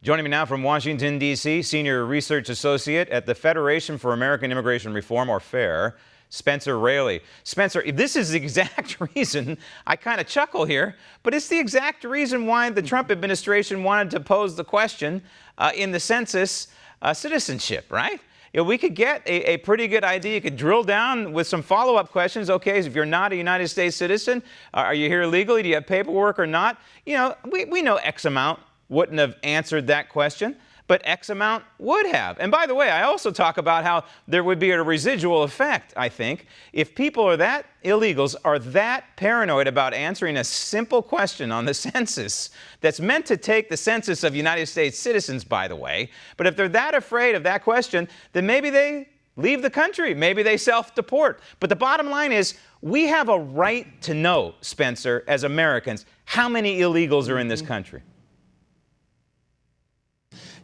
Joining me now from Washington, D.C., Senior Research Associate at the Federation for American Immigration Reform, or FAIR, Spencer Raley. Spencer, this is the exact reason, I kind of chuckle here, but it's the exact reason why the Trump administration wanted to pose the question in the census citizenship, right? You know, we could get a pretty good idea. You could drill down with some follow-up questions. Okay, so if you're not a United States citizen, are you here legally? Do you have paperwork or not? You know, we know X amount wouldn't have answered that question, but X amount would have. And by the way, I also talk about how there would be a residual effect, I think, if illegals are that paranoid about answering a simple question on the census that's meant to take the census of United States citizens, by the way. But if they're that afraid of that question, then maybe they leave the country. Maybe they self-deport. But the bottom line is, we have a right to know, Spencer, as Americans, how many illegals are in this country.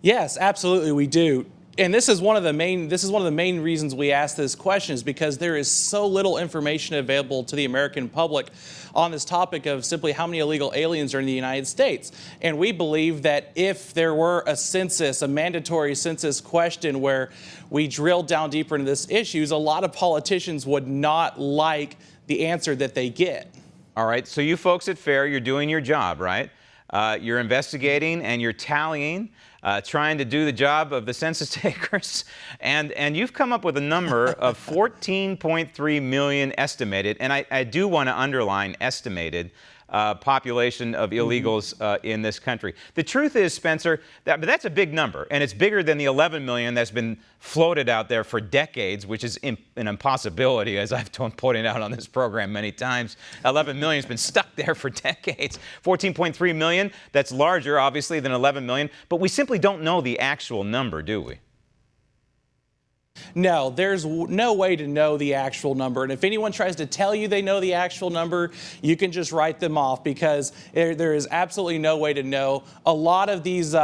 Yes, absolutely, we do. And this is one of the main reasons we ask this question, is because there is so little information available to the American public on this topic of simply how many illegal aliens are in the United States. And we believe that if there were a mandatory census question where we drilled down deeper into this issues, a lot of politicians would not like the answer that they get. All right, so you folks at FAIR, you're doing your job, right? You're investigating and you're tallying, trying to do the job of the census takers, and you've come up with a number of 14.3 million estimated, and I do want to underline estimated, population of illegals in this country. The truth is, Spencer, that's a big number, and it's bigger than the 11 million that's been floated out there for decades, which is an impossibility, as I've pointed out on this program many times. 11 million has been stuck there for decades. 14.3 million, that's larger, obviously, than 11 million, but we simply don't know the actual number, do we? No, there's no way to know the actual number. And if anyone tries to tell you they know the actual number, you can just write them off, because there is absolutely no way to know. A lot of these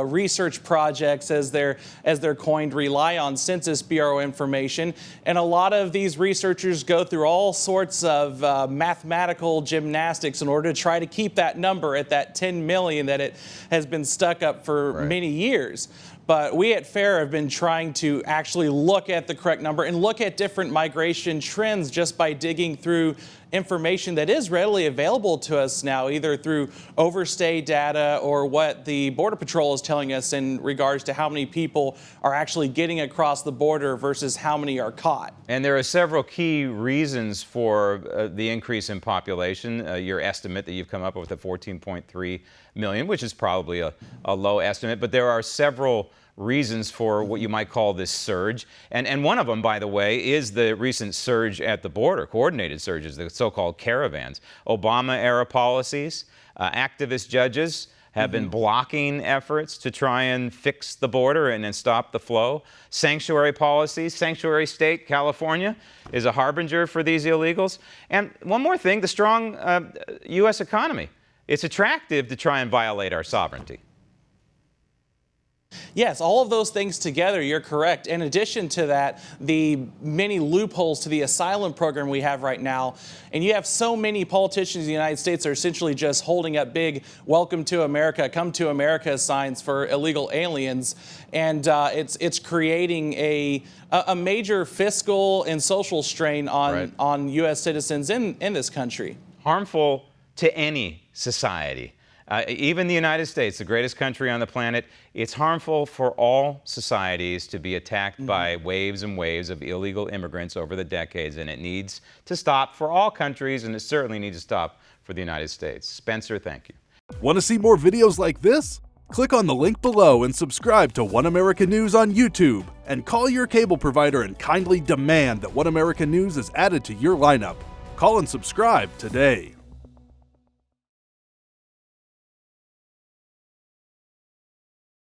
research projects, as they're coined, rely on Census Bureau information. And a lot of these researchers go through all sorts of mathematical gymnastics in order to try to keep that number at that 10 million that it has been stuck up for many years. But we at FAIR have been trying to actually look at the correct number and look at different migration trends just by digging through information that is readily available to us now, either through overstay data or what the Border Patrol is telling us in regards to how many people are actually getting across the border versus how many are caught. And there are several key reasons for the increase in population. Your estimate that you've come up with, the 14.3 million, which is probably a low estimate, but there are several reasons for what you might call this surge. And one of them, by the way, is the recent surge at the border, coordinated surges, the so-called caravans. Obama-era policies, activist judges have been blocking efforts to try and fix the border and stop the flow. Sanctuary policies, sanctuary state, California, is a harbinger for these illegals. And one more thing, the strong U.S. economy. It's attractive to try and violate our sovereignty. Yes, all of those things together, you're correct. In addition to that, the many loopholes to the asylum program we have right now, and you have so many politicians in the United States that are essentially just holding up big "Welcome to America, come to America" signs for illegal aliens, and it's creating a major fiscal and social strain on U.S. citizens in this country. Harmful to any society. Even the United States, the greatest country on the planet, it's harmful for all societies to be attacked by waves and waves of illegal immigrants over the decades, and it needs to stop for all countries, and it certainly needs to stop for the United States. Spencer, thank you. Want to see more videos like this? Click on the link below and subscribe to One America News on YouTube, and call your cable provider and kindly demand that One America News is added to your lineup. Call and subscribe today.